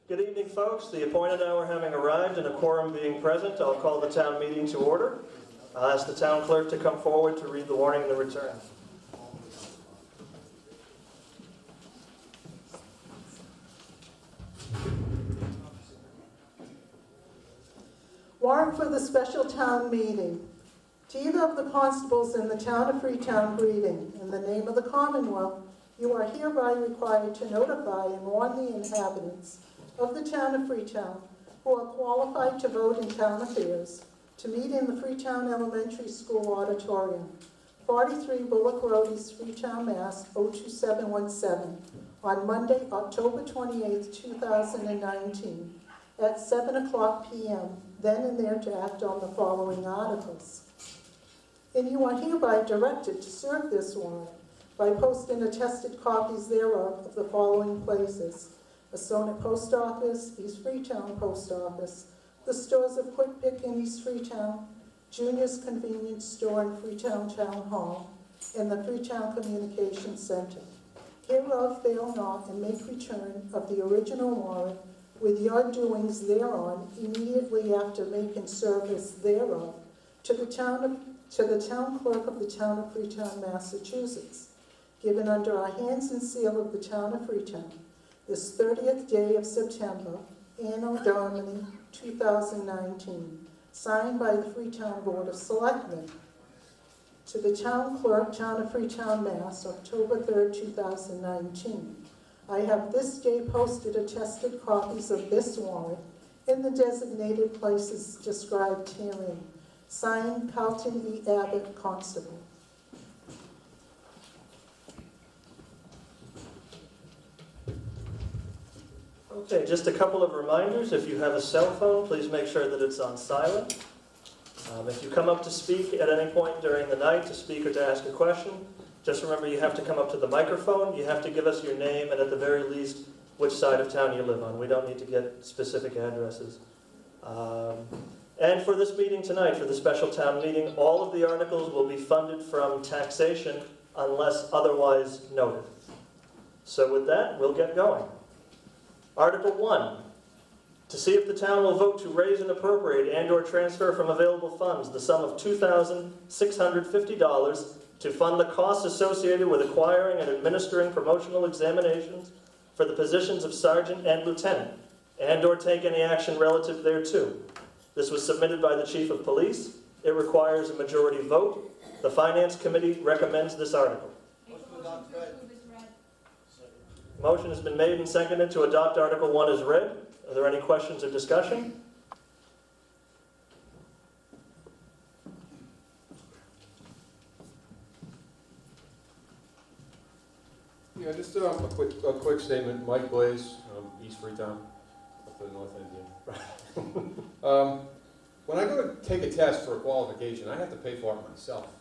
Good evening, folks. The appointed hour having arrived and a quorum being present, I'll call the town meeting to order. I'll ask the town clerk to come forward to read the warning and the return. Warrant for the special town meeting. To either of the constables in the town of Freetown greeting, in the name of the Commonwealth, you are hereby required to notify and warn the inhabitants of the town of Freetown who are qualified to vote in town affairs to meet in the Freetown Elementary School Auditorium, 43 Bullock Road, East Freetown, Mass. 02717, on Monday, October 28, 2019, at 7:00 p.m., then and there to act on the following articles. And you are hereby directed to serve this warrant by posting attested copies thereof of the following places: Asona Post Office, East Freetown Post Office, the stores of Quick Pick in East Freetown, Junior's Convenience Store in Freetown Town Hall, and the Freetown Communications Center. Hereof fail not, and make return of the original warrant with your doings thereon immediately after making service thereof to the town clerk of the town of Freetown, Massachusetts, given under our hands and seal of the town of Freetown, this 30th day of September, Anno Domini 2019, signed by the Freetown Board of Selectmen. To the town clerk, town of Freetown, Mass., October 3rd, 2019. I have this day posted attested copies of this warrant in the designated places described herein. Signed, Carlton E. Abbott, Constable. Okay, just a couple of reminders. If you have a cell phone, please make sure that it's on silent. If you come up to speak at any point during the night, to speak or to ask a question, just remember you have to come up to the microphone, you have to give us your name, and at the very least, which side of town you live on. We don't need to get specific addresses. And for this meeting tonight, for the special town meeting, all of the articles will be funded from taxation unless otherwise noted. So with that, we'll get going. Article 1, to see if the town will vote to raise and appropriate and/or transfer from available funds the sum of $2,650 to fund the costs associated with acquiring and administering promotional examinations for the positions of sergeant and lieutenant, and/or take any action relative thereto. This was submitted by the Chief of Police. It requires a majority vote. The Finance Committee recommends this article. Motion has been made and seconded to adopt Article 1 as read. Are there any questions or discussion? Yeah, just a quick statement. Mike Blaze, East Freetown, up the north end here. When I go to take a test for a qualification, I have to pay for it myself.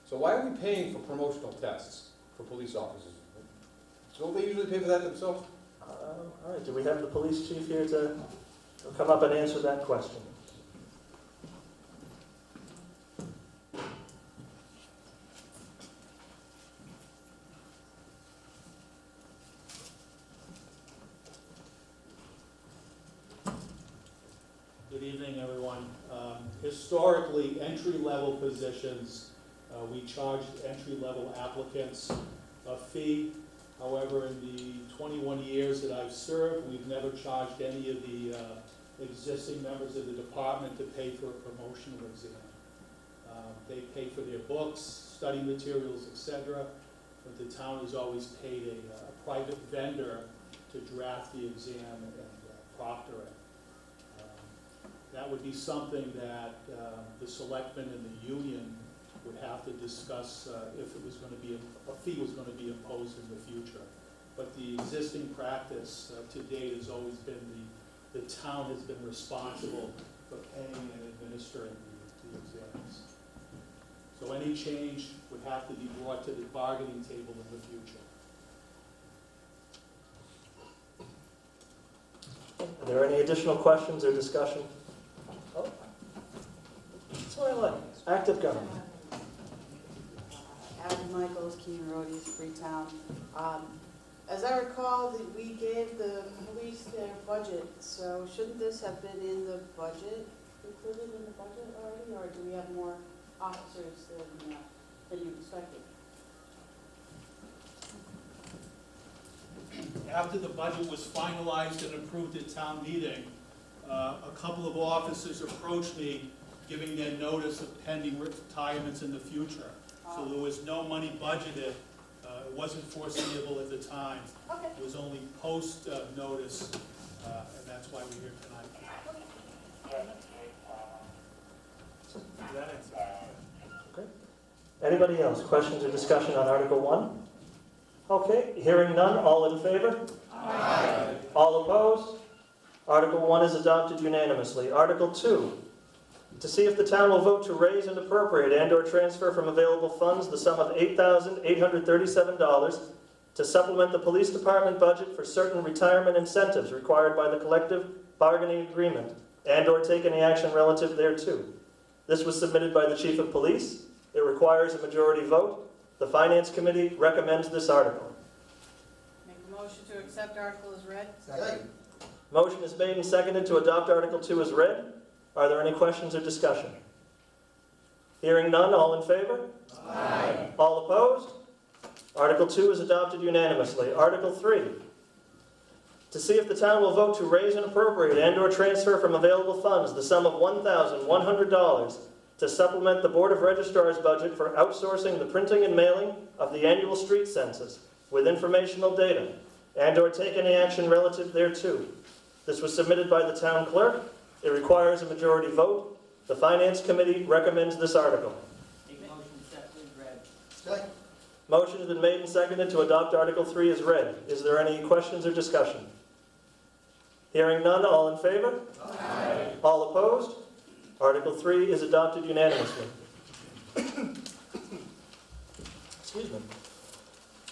So why are we paying for promotional tests for police officers? Don't they usually pay for that themselves? All right, do we have the police chief here to come up and answer that question? Good evening, everyone. Historically, entry-level positions, we charged entry-level applicants a fee. However, in the 21 years that I've served, we've never charged any of the existing members of the department to pay for a promotional exam. They pay for their books, study materials, etc., but the town has always paid a private vendor to draft the exam and proctor it. That would be something that the selectmen and the union would have to discuss if it was going to be a fee was going to be imposed in the future. But the existing practice to date has always been the town has been responsible for paying and administering the exams. So any change would have to be brought to the bargaining table in the future. Are there any additional questions or discussion? Oh, that's what I like. Active government. Adam Michaels, Keene Road, East Freetown. As I recall, we gave the police their budget, so shouldn't this have been in the budget, included in the budget already, or do we have more officers than you expected? After the budget was finalized and approved at town meeting, a couple of officers approached me, giving their notice of pending retirements in the future. So there was no money budgeted. It wasn't foreseeable at the time. Okay. It was only post-notice, and that's why we're here tonight. Does that answer? Anybody else? Questions or discussion on Article 1? Okay, hearing none, all in favor? Aye. All opposed? Article 1 is adopted unanimously. Article 2, to see if the town will vote to raise and appropriate and/or transfer from available funds the sum of $8,837 to supplement the police department budget for certain retirement incentives required by the collective bargaining agreement and/or take any action relative thereto. This was submitted by the Chief of Police. It requires a majority vote. The Finance Committee recommends this article. Make a motion to accept article as read? Second. Motion is made and seconded to adopt Article 2 as read. Are there any questions or discussion? Hearing none, all in favor? Aye. All opposed? Article 2 is adopted unanimously. Article 3, to see if the town will vote to raise and appropriate and/or transfer from available funds the sum of $1,100 to supplement the Board of Registrar's budget for outsourcing the printing and mailing of the annual street census with informational data and/or take any action relative thereto. This was submitted by the town clerk. It requires a majority vote. The Finance Committee recommends this article. Make a motion to accept as read. Second. Motion has been made and seconded to adopt Article 3 as read. Is there any questions or discussion? Hearing none, all in favor? Aye. All opposed? Article 3 is adopted unanimously. Excuse me.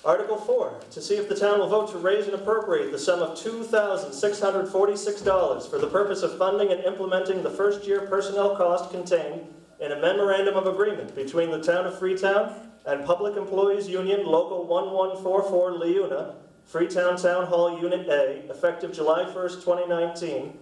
Article 4, to see if the town will vote to raise and appropriate the sum of $2,646 for the purpose of funding and implementing the first-year personnel cost contained in a memorandum of agreement between the Town of Freetown and Public Employees Union Local 1144 Leuna, Freetown Town Hall Unit A, effective July 1st, 2019,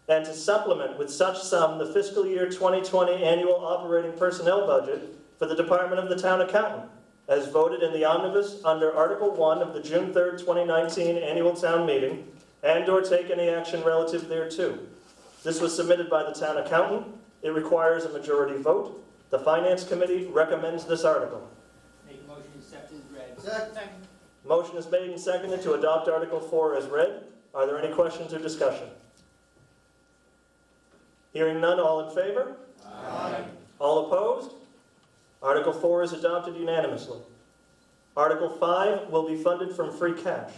and to supplement with such sum the fiscal year 2020 annual operating personnel budget for the Department of the Town Accountant, as voted in the omnibus under Article 1 of the June 3rd, 2019 annual town meeting, and/or take any action relative thereto. This was submitted by the town accountant. It requires a majority vote. The Finance Committee recommends this article. Make a motion to accept as read. Second. Motion is made and seconded to adopt Article 4 as read. Are there any questions or discussion? Hearing none, all in favor? Aye. All opposed? Article 4 is adopted unanimously. Article 5 will be funded from free cash.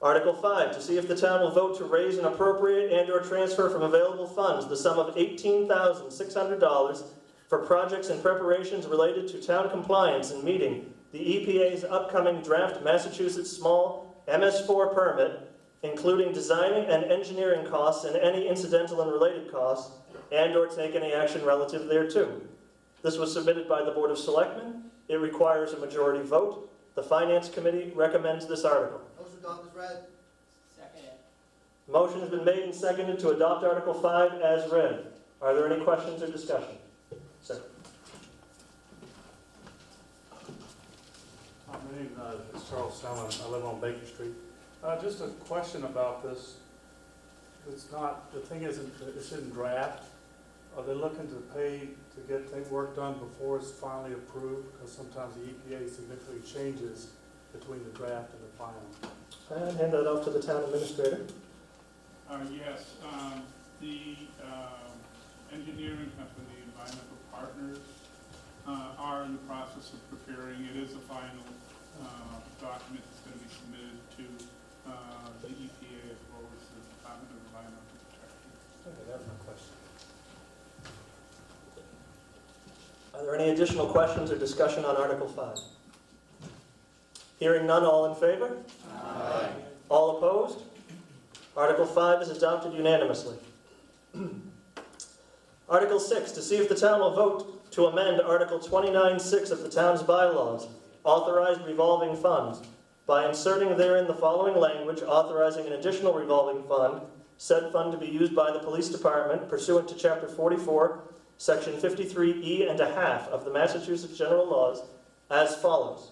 Article 5, to see if the town will vote to raise and appropriate and/or transfer from available funds the sum of $18,600 for projects and preparations related to town compliance and meeting the EPA's upcoming draft Massachusetts Small MS4 permit, including designing and engineering costs and any incidental and related costs, and/or take any action relative thereto. This was submitted by the Board of Selectmen. It requires a majority vote. The Finance Committee recommends this article. Motion to adopt as read. Second. Motion has been made and seconded to adopt Article 5 as read. Are there any questions or discussion? Sir. My name is Charles Sellon. I live on Baker Street. Just a question about this. It's not, the thing isn't, it's in draft. Are they looking to pay to get work done before it's finally approved? Because sometimes the EPA significantly changes between the draft and the final. And hand that off to the town administrator. Yes, the engineering company, Environmental Partners, are in the process of preparing. It is a final document that's going to be submitted to the EPA as well as the Department of Environmental Protection. Okay, that was my question. Are there any additional questions or discussion on Article 5? Hearing none, all in favor? Aye. All opposed? Article 5 is adopted unanimously. Article 6, to see if the town will vote to amend Article 29.6 of the town's bylaws, authorized revolving funds, by inserting therein the following language authorizing an additional revolving fund, said fund to be used by the police department pursuant to Chapter 44, Section 53E and a half of the Massachusetts General Laws as follows.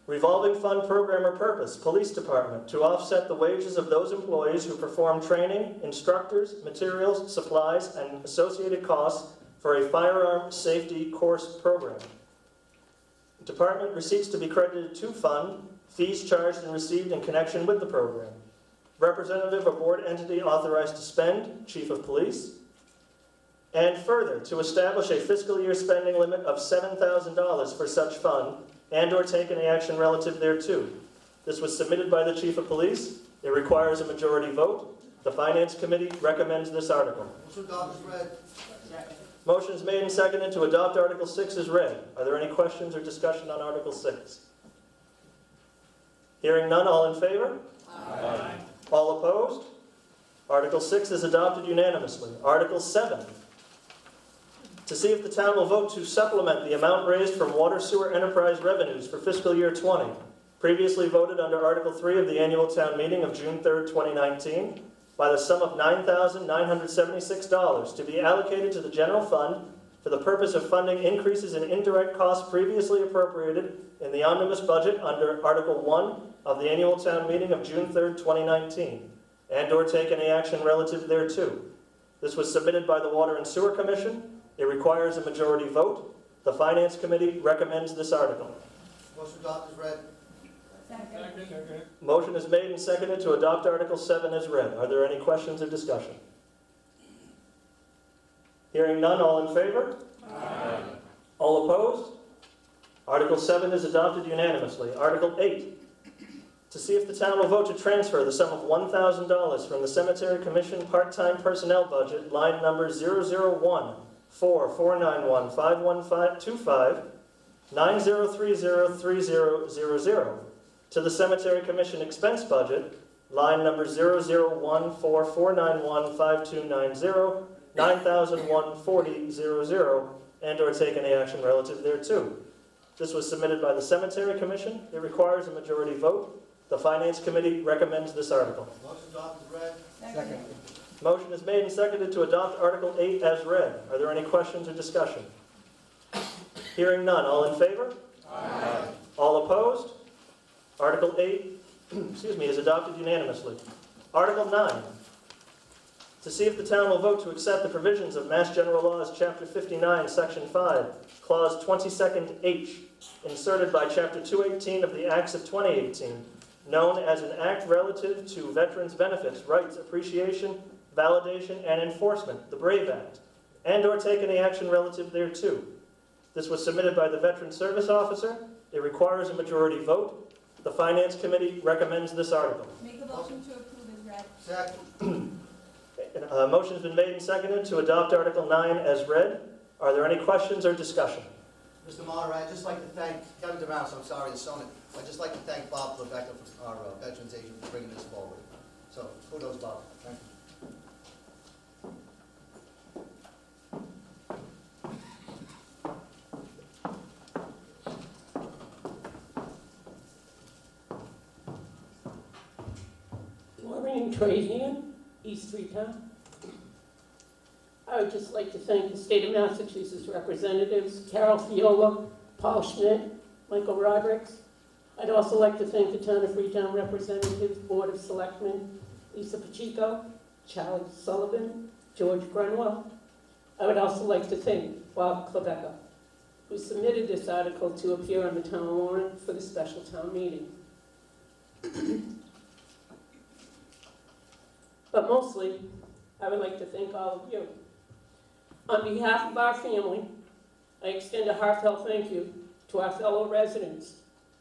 Revolving fund program or purpose, police department, to offset the wages of those employees who perform training, instructors, materials, supplies, and associated costs for a firearm safety course program. Department receipts to be credited to fund, fees charged and received in connection with the program. Representative or board entity authorized to spend, chief of police. And further, to establish a fiscal year spending limit of $7,000 for such fund and/or take any action relative thereto. This was submitted by the chief of police. It requires a majority vote. The finance committee recommends this article. Motion to adopt is read. Second. Motion is made and seconded to adopt Article 6 as read. Are there any questions or discussion on Article 6? Hearing none, all in favor? Aye. All opposed? Article 6 is adopted unanimously. Article 7. To see if the town will vote to supplement the amount raised from water sewer enterprise revenues for fiscal year 20, previously voted under Article 3 of the annual town meeting of June 3rd, 2019, by the sum of $9,976 to be allocated to the general fund for the purpose of funding increases in indirect costs previously appropriated in the omnibus budget under Article 1 of the annual town meeting of June 3rd, 2019, and/or take any action relative thereto. This was submitted by the Water and Sewer Commission. It requires a majority vote. The Finance Committee recommends this article. Motion to adopt is read. Second. Motion is made and seconded to adopt Article 7 as read. Are there any questions or discussion? Hearing none, all in favor? Aye. All opposed? Article 7 is adopted unanimously. Article 8. To see if the town will vote to transfer the sum of $1,000 from the Cemetery Commission part-time personnel budget, line number 001-4491-51525, 90303000, to the Cemetery Commission expense budget, line number 001-4491-5290, 9001-4000, and/or take any action relative thereto. This was submitted by the Cemetery Commission. It requires a majority vote. The Finance Committee recommends this article. Motion to adopt is read. Second. Motion is made and seconded to adopt Article 8 as read. Are there any questions or discussion? Hearing none. All in favor? Aye. All opposed? Article 8 is adopted unanimously. Article 9. To see if the town will vote to accept the provisions of Mass General Laws, Chapter 59, Section 5, Clause 22nd H, inserted by Chapter 218 of the Acts of 2018, known as an act relative to veterans' benefits, rights, appreciation, validation, and enforcement, the BRAVE Act, and/or take any action relative thereto. This was submitted by the Veteran Service Officer. It requires a majority vote. The Finance Committee recommends this article. Make a motion to approve as read. Second. A motion has been made and seconded to adopt Article 9 as read. Are there any questions or discussion? Mr. Moderator, I'd just like to thank Kevin DeMouse, I'm sorry, the Sonnet. I'd just like to thank Bob Rebecca, our Veterans Agent, for bringing this forward. So, kudos, Bob. Thank you. Maureen Trahan, East Freetown. I would just like to thank the state of Massachusetts representatives, Carol Fiola, Paul Schmidt, Michael Rodericks. I'd also like to thank the town of Freetown representatives, Board of Selectmen, Lisa Pacheco, Charlie Sullivan, George Grunwell. I would also like to thank Bob Klebecka, who submitted this article to appear on the town warrant for the special town meeting. But mostly, I would like to thank all of you. On behalf of our family, I extend a heartfelt thank you to our fellow residents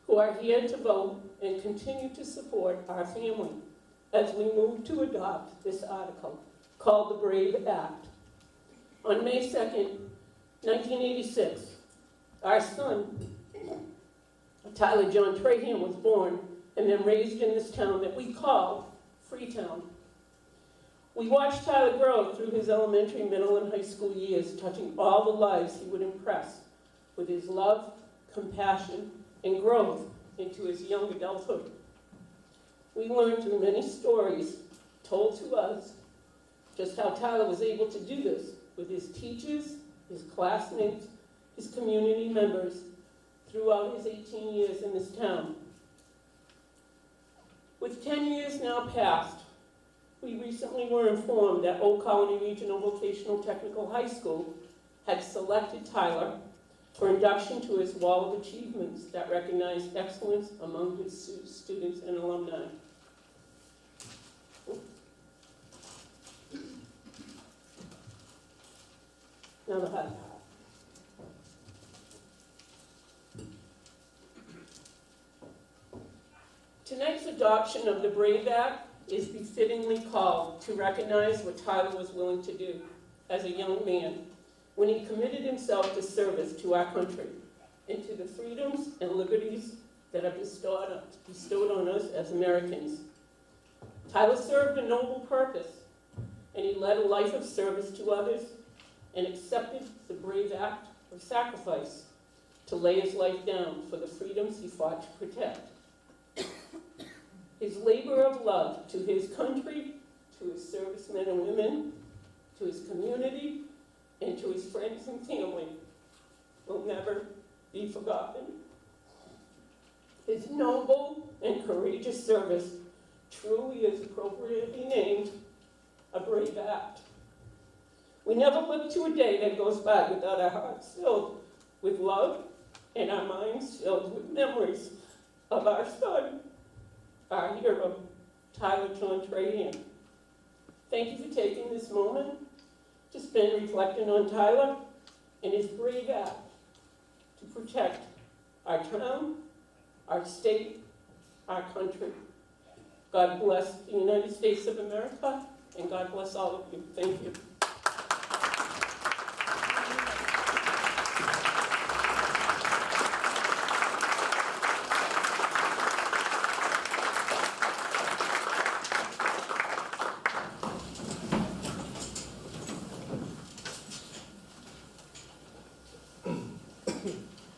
who are here to vote and continue to support our family as we move to adopt this article called the BRAVE Act. On May 2nd, 1986, our son, Tyler John Trahan, was born and then raised in this town that we call Freetown. We watched Tyler grow through his elementary, middle, and high school years, touching all the lives he would impress with his love, compassion, and growth into his young adulthood. We learned through many stories told to us just how Tyler was able to do this with his teachers, his classmates, his community members throughout his 18 years in this town. With 10 years now passed, we recently were informed that Old Colony Regional Vocational Technical High School had selected Tyler for induction to his Wall of Achievements that recognized excellence among his students and alumni. Now the hard part. Tonight's adoption of the BRAVE Act is befittingly called to recognize what Tyler was willing to do as a young man when he committed himself to service to our country and to the freedoms and liberties that are bestowed on us as Americans. Tyler served a noble purpose, and he led a life of service to others and accepted the brave act of sacrifice to lay his life down for the freedoms he fought to protect. His labor of love to his country, to his servicemen and women, to his community, and to his friends and family will never be forgotten. His noble and courageous service truly is appropriately named a brave act. We never look to a day that goes by without our hearts filled with love and our minds filled with memories of our son, our hero, Tyler John Trahan. Thank you for taking this moment to spend reflecting on Tyler and his brave act to protect our town, our state, our country. God bless the United States of America, and God bless all of you. Thank you.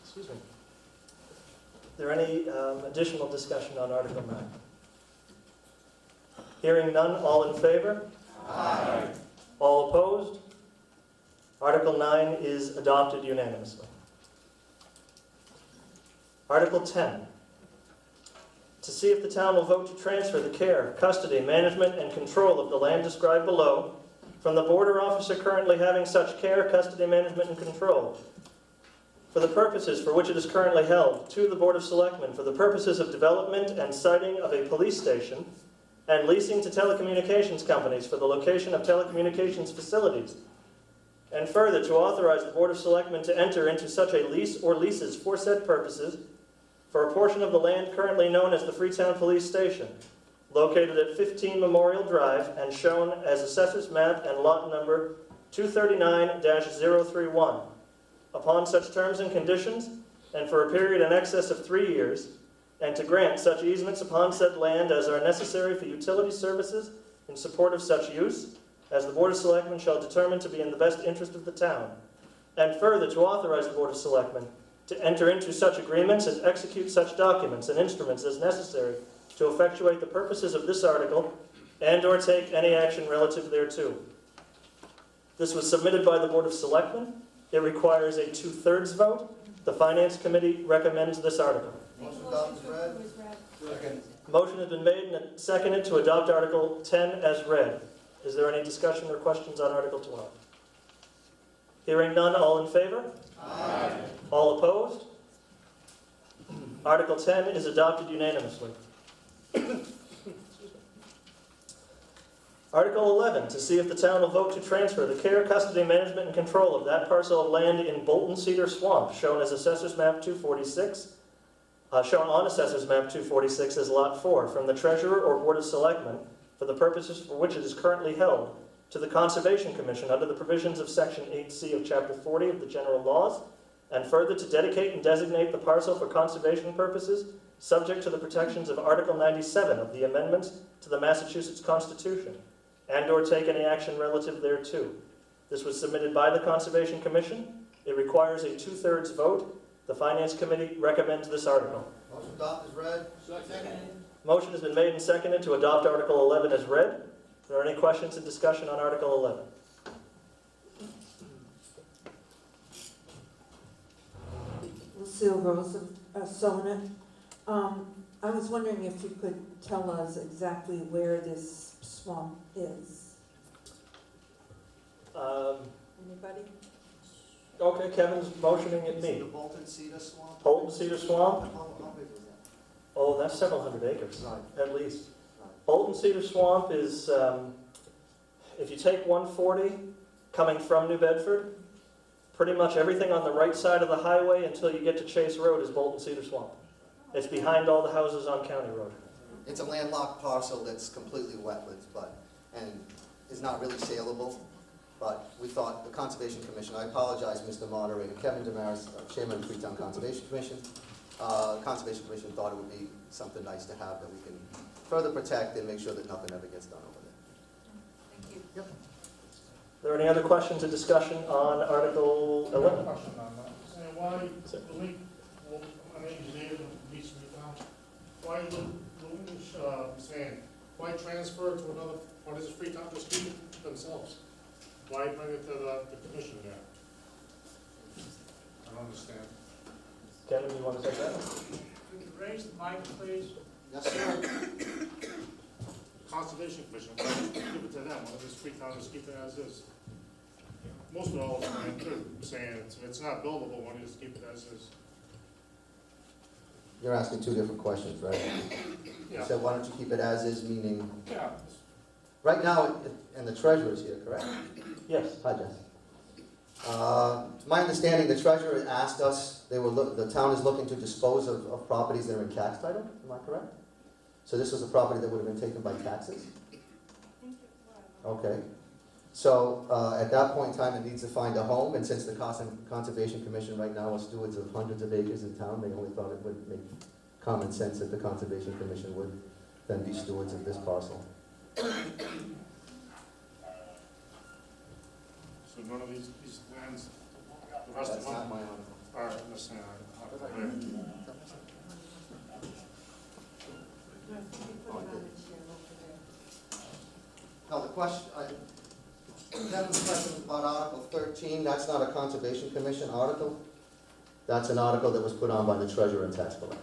Excuse me. Is there any additional discussion on Article 9? Hearing none, all in favor? Aye. All opposed? Article 9 is adopted unanimously. Article 10. To see if the town will vote to transfer the care, custody, management, and control of the land described below from the border officer currently having such care, custody, management, and control for the purposes for which it is currently held, to the Board of Selectmen for the purposes of development and siting of a police station and leasing to telecommunications companies for the location of telecommunications facilities, and further to authorize the Board of Selectmen to enter into such a lease or leases for said purposes for a portion of the land currently known as the Freetown Police Station, located at 15 Memorial Drive and shown as Assessor's Map and Lot Number 239-031, upon such terms and conditions, and for a period in excess of 3 years, and to grant such easements upon said land as are necessary for utility services in support of such use, as the Board of Selectmen shall determine to be in the best interest of the town, and further to authorize the Board of Selectmen to enter into such agreements and execute such documents and instruments as necessary to effectuate the purposes of this article and or take any action relative thereto. This was submitted by the Board of Selectmen. It requires a 2/3 vote. The Finance Committee recommends this article. Motion adopted as read. Second. Motion has been made and seconded to adopt Article 10 as read. Is there any discussion or questions on Article 12? Hearing none, all in favor? Aye. All opposed? Article 10 is adopted unanimously. Article 11, to see if the town will vote to transfer the care, custody, management, and control of that parcel of land in Bolton Cedar Swamp, shown as Assessor's Map 246, shown on Assessor's Map 246 as Lot 4, from the Treasurer or Board of Selectmen, for the purposes for which it is currently held, to the Conservation Commission under the provisions of Section 8C of Chapter 40 of the General Laws, and further to dedicate and designate the parcel for conservation purposes, subject to the protections of Article 97 of the amendments to the Massachusetts Constitution, and or take any action relative thereto. This was submitted by the Conservation Commission. It requires a 2/3 vote. The Finance Committee recommends this article. Motion to adopt is read. Motion has been made and seconded to adopt Article 11 as read. Are there any questions and discussion on Article 11? Lucille Rose of Sonnet. I was wondering if you could tell us exactly where this swamp is. Anybody? Okay, Kevin's motioning at The me. Bolton Cedar Swamp? Holton Cedar Swamp? How big was that? Oh, that's several hundred acres, Right. at least. Right. Holton Cedar Swamp is, if you take 140 coming from New Bedford, pretty much everything on the right side of the highway until you get to Chase Road is Bolton Cedar Swamp. It's behind all the houses on County Road. It's a landlocked parcel that's completely wetlands, and is not really saleable. But we thought the Conservation Commission, I apologize, Mr. Moderator, Kevin Damaris, Chairman of the Freetown Conservation Commission. Conservation Commission thought it would be something nice to have that we can further protect and make sure that nothing ever gets done over there. Thank you. Are there any other questions or discussion on Article 11? Question on that. Saying why, the link, well, I'm an engineer in East Freetown. Why saying, why transfer to another, why does Freetown just keep it themselves? Why bring it to the commission there? I don't understand. Kevin, you want to take that? Could you raise the mic, please? Yes, sir. Conservation Commission, why don't you give it to them? Why does Freetown just keep it as is? Most of it all is fine too, saying if it's not buildable, why don't you just keep it as is? You're asking two different questions, right? You Yeah. said, why don't you keep it as is, meaning, Yeah. right now, and the treasurer's here, correct? Yes. Hi, Jess. To my understanding, the treasurer asked us, the town is looking to dispose of properties that are in tax title, am I correct? So this was a property that would have been taken by taxes? Okay. So, at that point in time, it needs to find a home, and since the Conservation Commission right now are stewards of hundreds of acres in town, they only thought it would make common sense that the Conservation Commission would then be stewards of this parcel. So none of these lands, the rest of That's them? not my article. All right, I understand. No, the question, Kevin's question about Article 13, that's not a Conservation Commission article. That's an article that was put on by the treasurer and tax collector.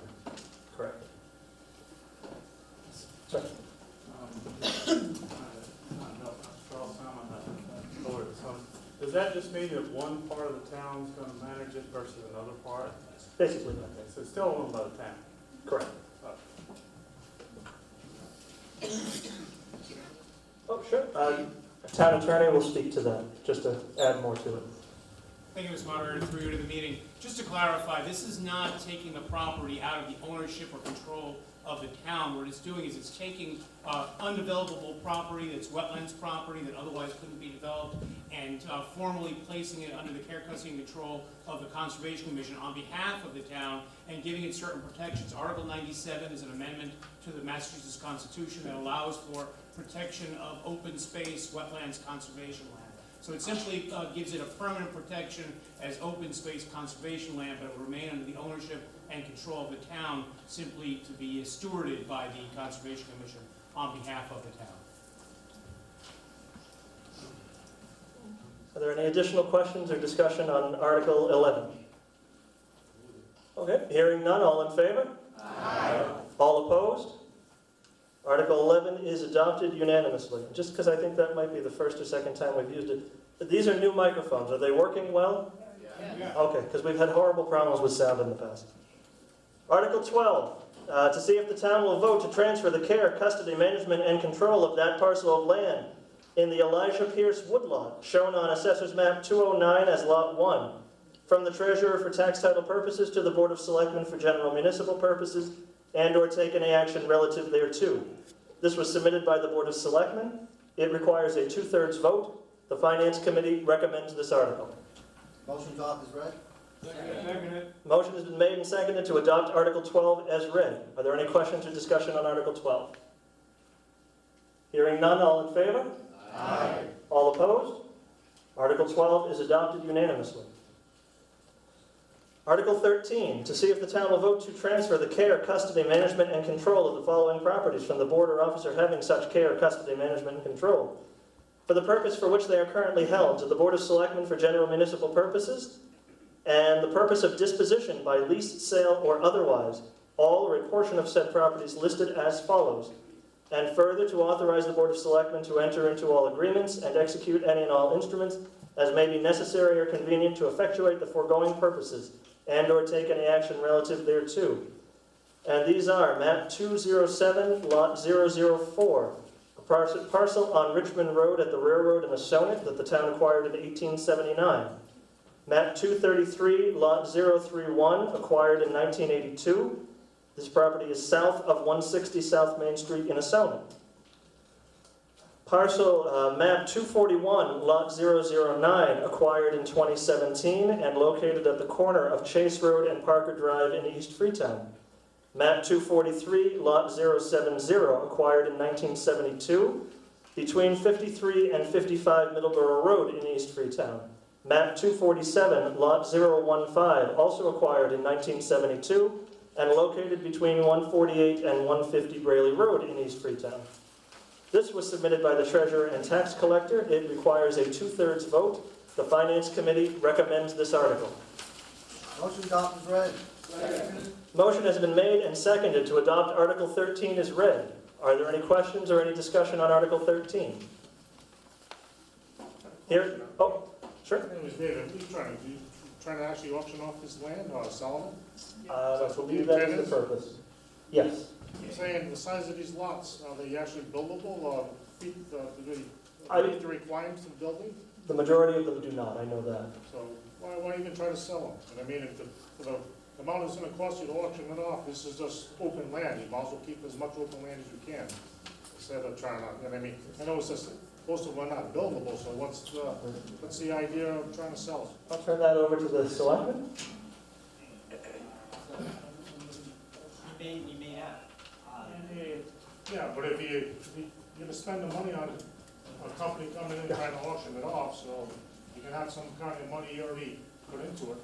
Correct. Sorry. Does that just mean that one part of the town's gonna manage it versus another part? Basically, Okay, so it's still owned by the town? correct. Oh, sure. Town attorney will speak to that, just to add more to it. Thank you, Mr. Moderator, through you to the meeting. Just to clarify, this is not taking the property out of the ownership or control of the town. What it's doing is it's taking undevelopable property, that's wetlands property that otherwise couldn't be developed, and formally placing it under the care, custody, and control of the Conservation Commission on behalf of the town and giving it certain protections. Article 97 is an amendment to the Massachusetts Constitution that allows for protection of open space, wetlands, conservation land. So it simply gives it a permanent protection as open space conservation land, but it will remain under the ownership and control of the town, simply to be stewarded by the Conservation Commission on behalf of the town. Are there any additional questions or discussion on Article 11? Okay, hearing none, all in favor? Aye. All opposed? Article 11 is adopted unanimously. Just because I think that might be the first or second time we've used it. These are new microphones. Are they working well? Yeah. Okay, because we've had horrible problems with sound in the past. Article 12, to see if the town will vote to transfer the care, custody, management, and control of that parcel of land in the Elijah Pierce woodlot, shown on Assessor's Map 209 as Lot 1, from the Treasurer for tax title purposes to the Board of Selectmen for general municipal purposes, and/or take any action relative thereto. This was submitted by the Board of Selectmen. It requires a 2/3 vote. The Finance Committee recommends this article. Motion to adopt is read. Motion has been made and seconded to adopt Article 12 as read. Are there any questions or discussion on Article 12? Hearing none, all in favor? Aye. All opposed? Article 12 is adopted unanimously. Article 13, to see if the town will vote to transfer the care, custody, management, and control of the following properties from the board or officer having such care, custody, management, and control, for the purpose for which they are currently held, to the Board of Selectmen for general municipal purposes, and the purpose of disposition by lease, sale, or otherwise, all or a portion of said properties listed as follows, and further to authorize the Board of Selectmen to enter into all agreements and execute any and all instruments as may be necessary or convenient to effectuate the foregoing purposes, and or take any action relative thereto. And these are map 207, lot 004, a parcel on Richmond Road at the railroad in Assonet that the town acquired in 1879. Map 233, lot 031, acquired in 1982. This property is south of 160 South Main Street in Assonet. Parcel map 241, lot 009, acquired in 2017 and located at the corner of Chase Road and Parker Drive in East Freetown. Map 243, lot 070, acquired in 1972, between 53 and 55 Middleborough Road in East Freetown. Map 247, lot 015, also acquired in 1972, and located between 148 and 150 Brayley Road in East Freetown. This was submitted by the treasurer and tax collector. It requires a 2/3 vote. The Finance Committee recommends this article. Motion adopted as read. Motion has been made and seconded to adopt Article 13 as read. Are there any questions or any discussion on Article 13? Here, oh, sure. My name is David. What are you trying to actually auction off this land or sell it? I believe that is the purpose. Yes. You're saying the size of these lots, are they actually buildable or meet the requirements of building? The majority of them do not, I know that. So why even try to sell them? And I mean, if for the amount it's gonna cost you to auction it off, this is just open land. You might as well keep as much open land as you can instead of trying to, you know what I mean? I know it's just most of them are not buildable, so what's the idea of trying to sell it? I'll turn that over to the selectmen. You may have. Yeah, but if you're gonna spend the money on a company coming in trying to auction it off, so you can have some kind of money you already put into it.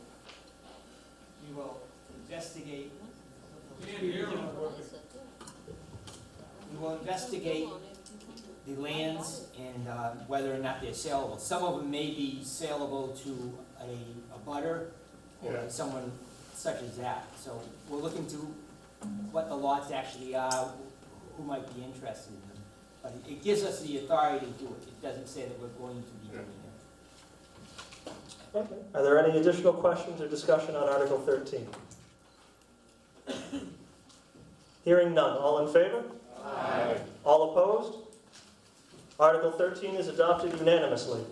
We will investigate. We will investigate the lands and whether or not they're saleable. Some of them may be saleable to a butter or Yeah. someone such as that. So we're looking to what the lots actually are, who might be interested in them. But it gives us the authority to do it. It doesn't say that we're going to be doing it. Okay. Are there any additional questions or discussion on Article 13? Hearing none. All in favor? Aye. All opposed? Article 13 is adopted unanimously.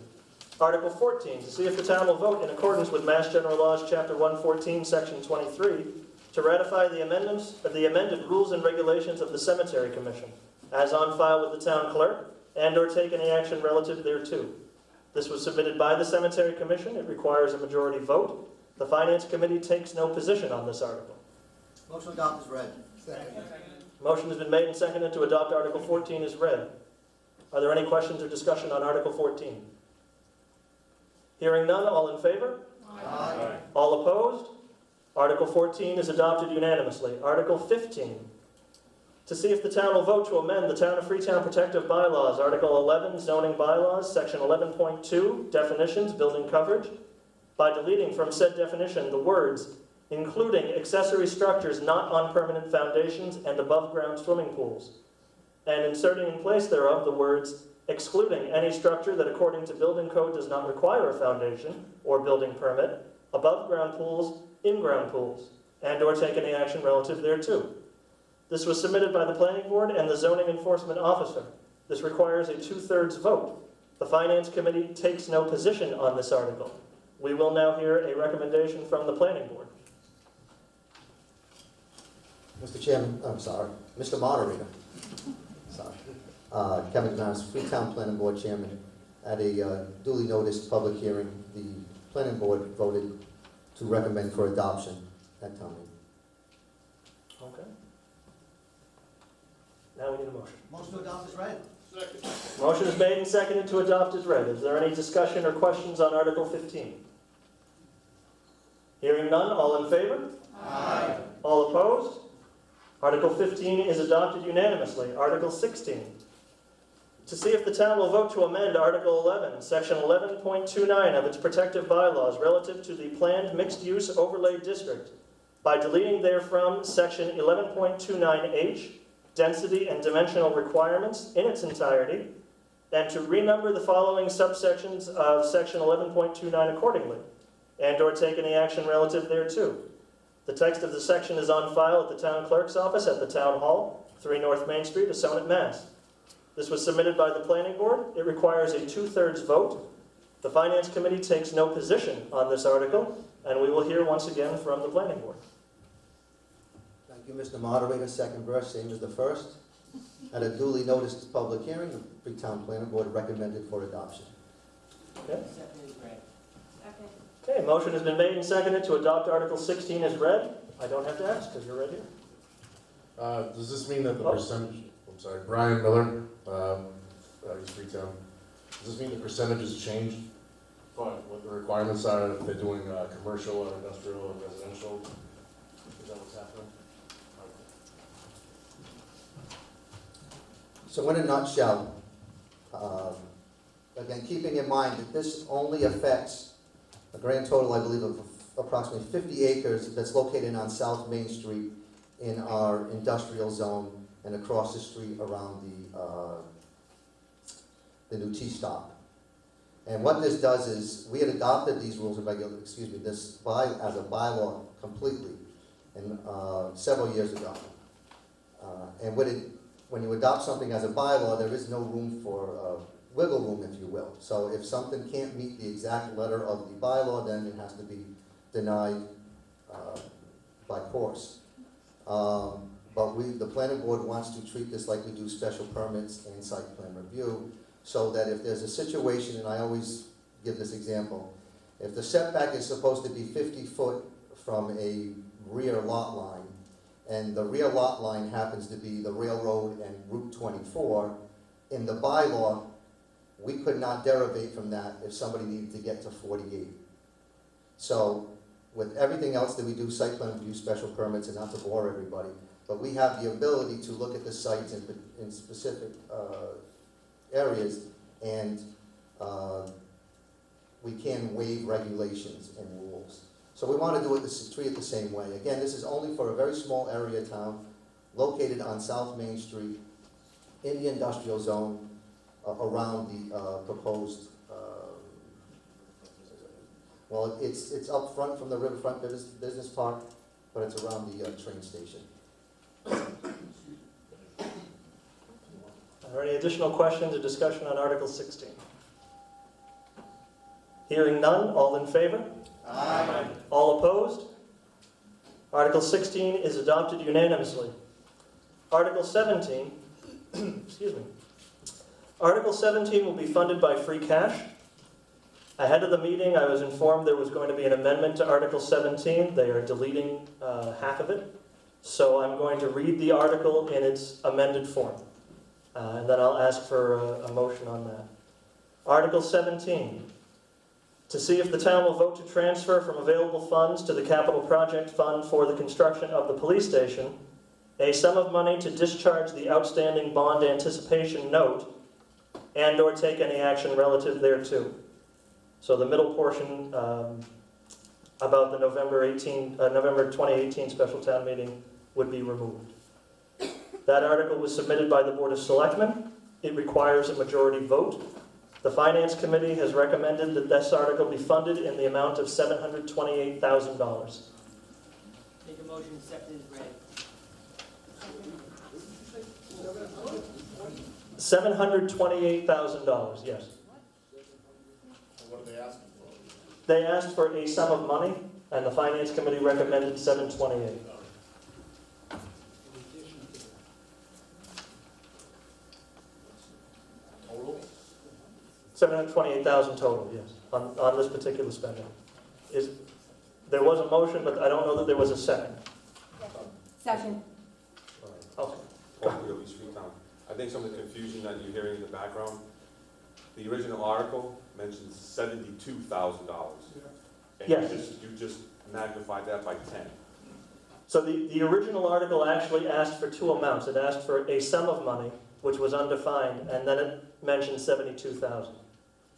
Article 14, to see if the town will vote in accordance with Mass General Laws, Chapter 114, Section 23, to ratify the amendments of the amended rules and regulations of the Cemetery Commission, as on file with the town clerk, and or take any action relative thereto. This was submitted by the Cemetery Commission. It requires a majority vote. The Finance Committee takes no position on this article. Motion adopted as read. Second. Motion has been made and seconded to adopt Article 14 as read. Are there any questions or discussion on Article 14? Hearing none, all in favor? Aye. All opposed? Article 14 is adopted unanimously. Article 15, to see if the town will vote to amend the Town of Freetown Protective Bylaws, Article 11, Zoning Bylaws, Section 11.2, Definitions, Building Coverage, by deleting from said definition the words, including accessory structures not on permanent foundations and above-ground swimming pools, and inserting in place thereof the words, excluding any structure that according to building code does not require a foundation or building permit, above-ground pools, in-ground pools, and or take any action relative thereto. This was submitted by the Planning Board and the Zoning Enforcement Officer. This requires a 2/3 vote. The Finance Committee takes no position on this article. We will now hear a recommendation from the Planning Board. Mr. Chairman, I'm sorry, Mr. Moderator. Sorry. Kevin Damaris, Freetown Planning Board Chairman. At a duly noticed public hearing, the Planning Board voted to recommend for adoption at town meeting. Okay. Now we need a motion. Motion to adopt is read. Second. Motion is made and seconded to adopt as read. Is there any discussion or questions on Article 15? Hearing none, all in favor? Aye. All opposed? Article 15 is adopted unanimously. Article 16. To see if the town will vote to amend Article 11, Section 11.29 of its protective bylaws relative to the planned mixed-use overlay district by deleting therefrom Section 11.29H, density and dimensional requirements in its entirety, and to renumber the following subsections of Section 11.29 accordingly, and/or take any action relative thereto. The text of the section is on file at the town clerk's office at the Town Hall, 3 North Main Street, Assonet, Mass. This was submitted by the planning board. It requires a 2/3 vote. The finance committee takes no position on this article, and we will hear once again from the planning board. Thank you, Mr. Moderator. Second verse, same as the first. At a duly noticed public hearing, the Freetown Planning Board recommended for adoption. Okay. Accepted as read. Second. Okay, motion has been made and seconded to adopt Article 16 as read. I don't have to ask because you're right here. Does this mean that the Oh. percentage, I'm sorry, Brian Miller, East Freetown, does this mean the percentages changed? What the requirements are, if they're doing commercial or industrial or residential? Is that what's happening? So in a nutshell, again, keeping in mind that this only affects a grand total, I believe, of approximately 50 acres that's located on South Main Street in our industrial zone and across the street around the new T-stop. And what this does is, we had adopted these rules of regulation, this as a bylaw completely, and several years ago. And when you adopt something as a bylaw, there is no room for wiggle room, if you will. So if something can't meet the exact letter of the bylaw, then it has to be denied by course. But the planning board wants to treat this like we do special permits and site plan review, so that if there's a situation, and I always give this example, if the setback is supposed to be 50 foot from a rear lot line, and the rear lot line happens to be the railroad and Route 24, in the bylaw, we could not derivate from that if somebody needed to get to 48. So with everything else that we do, site plan review, special permits, and not to bore everybody, but we have the ability to look at the sites in specific areas, and we can waive regulations and rules. So we want to do it, treat it the same way. Again, this is only for a very small area town located on South Main Street in the industrial zone around the proposed, well, it's up front from the Riverfront Business Park, but it's around the train station. Are there any additional questions or discussion on Article 16? Hearing none, all in favor? Aye. All opposed? Article 16 is adopted unanimously. Article 17, excuse me. Article 17 will be funded by free cash. Ahead of the meeting, I was informed there was going to be an amendment to Article 17. They are deleting half of it. So I'm going to read the article in its amended form. And then I'll ask for a motion on that. Article 17. To see if the town will vote to transfer from available funds to the Capital Project Fund for the construction of the police station a sum of money to discharge the outstanding bond anticipation note and/or take any action relative thereto. So the middle portion about the November 2018 special town meeting would be removed. That article was submitted by the Board of Selectmen. It requires a majority vote. The Finance Committee has recommended that this article be funded in the amount of $728,000. Make a motion accepted as read. $728,000, yes. What are they asking for? They asked for a sum of money, and the Finance Committee recommended $728,000. Total? $728,000 total, yes, on this particular spending. There was a motion, but I don't know that there was a second. Second. Okay. Hopefully, East Freetown. I think some of the confusion that you're hearing in the background, the original article mentions $72,000. And Yes. you just magnified that by 10. So the original article actually asked for two amounts. It asked for a sum of money, which was undefined, and then it mentioned 72,000.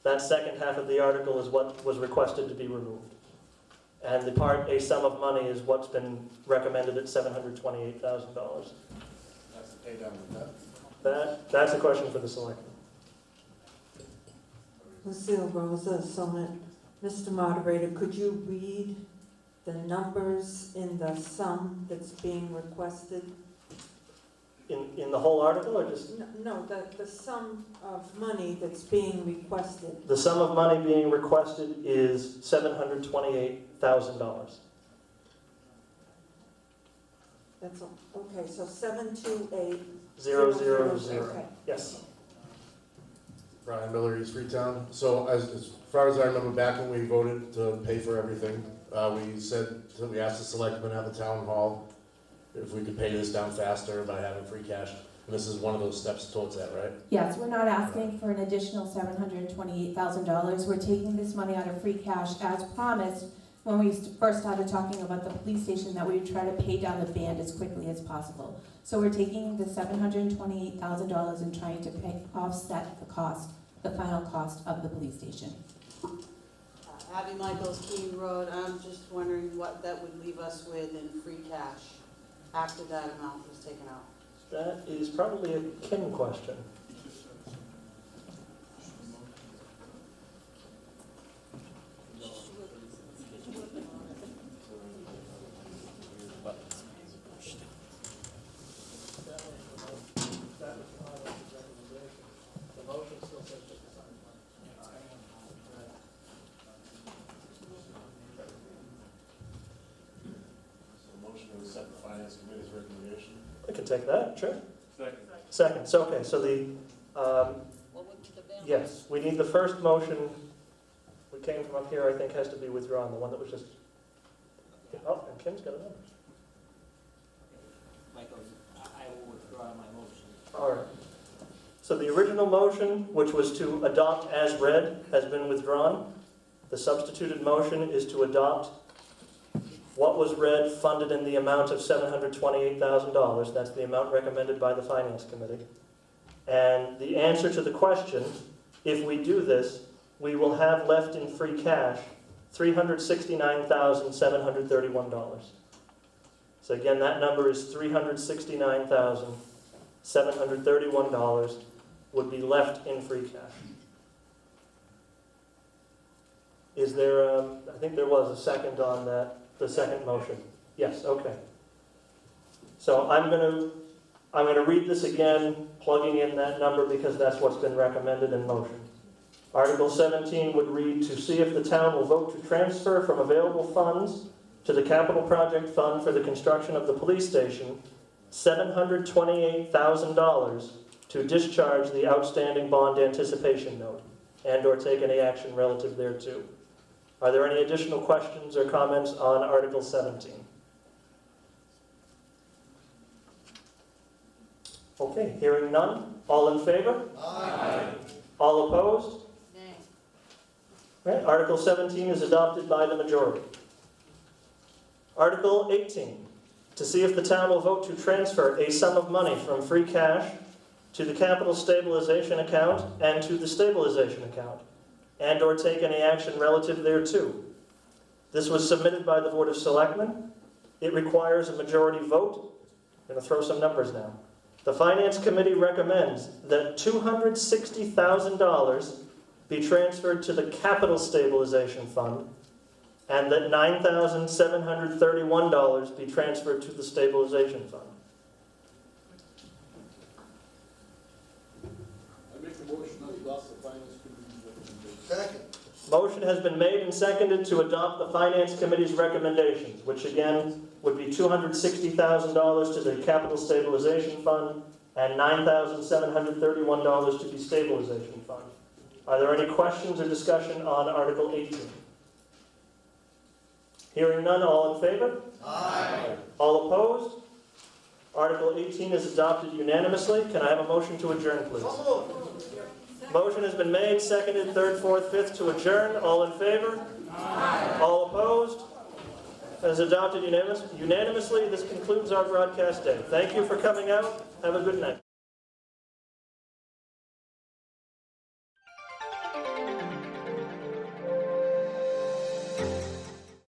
That second half of the article is what was requested to be removed. And the part, a sum of money, is what's been recommended at $728,000. That's to pay down the debt. That's a question for the selectmen. Lucille Rosa, Summit. Mr. Moderator, could you read the numbers in the sum that's being requested? In the whole article, or just? No, the sum of money that's being requested. The sum of money being requested is $728,000. That's all, okay, so 728. 000. Okay. Yes. Brian Miller, East Freetown. So as far as I remember, back when we voted to pay for everything, we said, we asked the selectmen at the town hall if we could pay this down faster by having free cash. And this is one of those steps towards that, right? Yes, we're not asking for an additional $728,000. We're taking this money out of free cash as promised when we first started talking about the police station, that we would try to pay down the band as quickly as possible. So we're taking the $728,000 and trying to offset the cost, the final cost of the police station. Abby Michaels, Keene Road, I'm just wondering what that would leave us with in free cash after that amount was taken out. That is probably a Kim question. I can take that, sure. Second. So, okay, so yes, we need the first motion, we came from up here, I think has to be withdrawn, the one that was just, oh, and Kim's got it up. Michael, I will withdraw my motion. All right. So the original motion, which was to adopt as read, has been withdrawn. The substituted motion is to adopt what was read, funded in the amount of $728,000. That's the amount recommended by the Finance Committee. And the answer to the question, if we do this, we will have left in free cash $369,731. So again, that number is $369,731 would be left in free cash. Is there, I think there was a second on that. The second motion. Yes, okay. So I'm going to read this again, plugging in that number because that's what's been recommended in motion. Article 17 would read, to see if the town will vote to transfer from available funds to the capital project fund for the construction of the police station $728,000 to discharge the outstanding bond anticipation note and or take any action relative thereto. Are there any additional questions or comments on Article 17? Okay, hearing none. All in favor? Aye. All opposed? Nay. Right, Article 17 is adopted by the majority. Article 18, to see if the town will vote to transfer a sum of money from free cash to the capital stabilization account and to the stabilization account, and or take any action relative thereto. This was submitted by the Board of Selectmen. It requires a majority vote. I'm going to throw some numbers now. The Finance Committee recommends that $260,000 be transferred to the Capital Stabilization Fund and that $9,731 be transferred to the Stabilization Fund. I make the motion to adopt the Finance Committee's recommendation. Second. Motion has been made and seconded to adopt the Finance Committee's recommendations, which again would be $260,000 to the Capital Stabilization Fund and $9,731 to the Stabilization Fund. Are there any questions or discussion on Article 18? Hearing none, all in favor? Aye. All opposed? Article 18 is adopted unanimously. Can I have a motion to adjourn, please? Motion has been made, seconded, third, fourth, fifth to adjourn. All in favor? Aye. All opposed? That is adopted unanimously. This concludes our broadcast day. Thank you for coming out. Have a good night.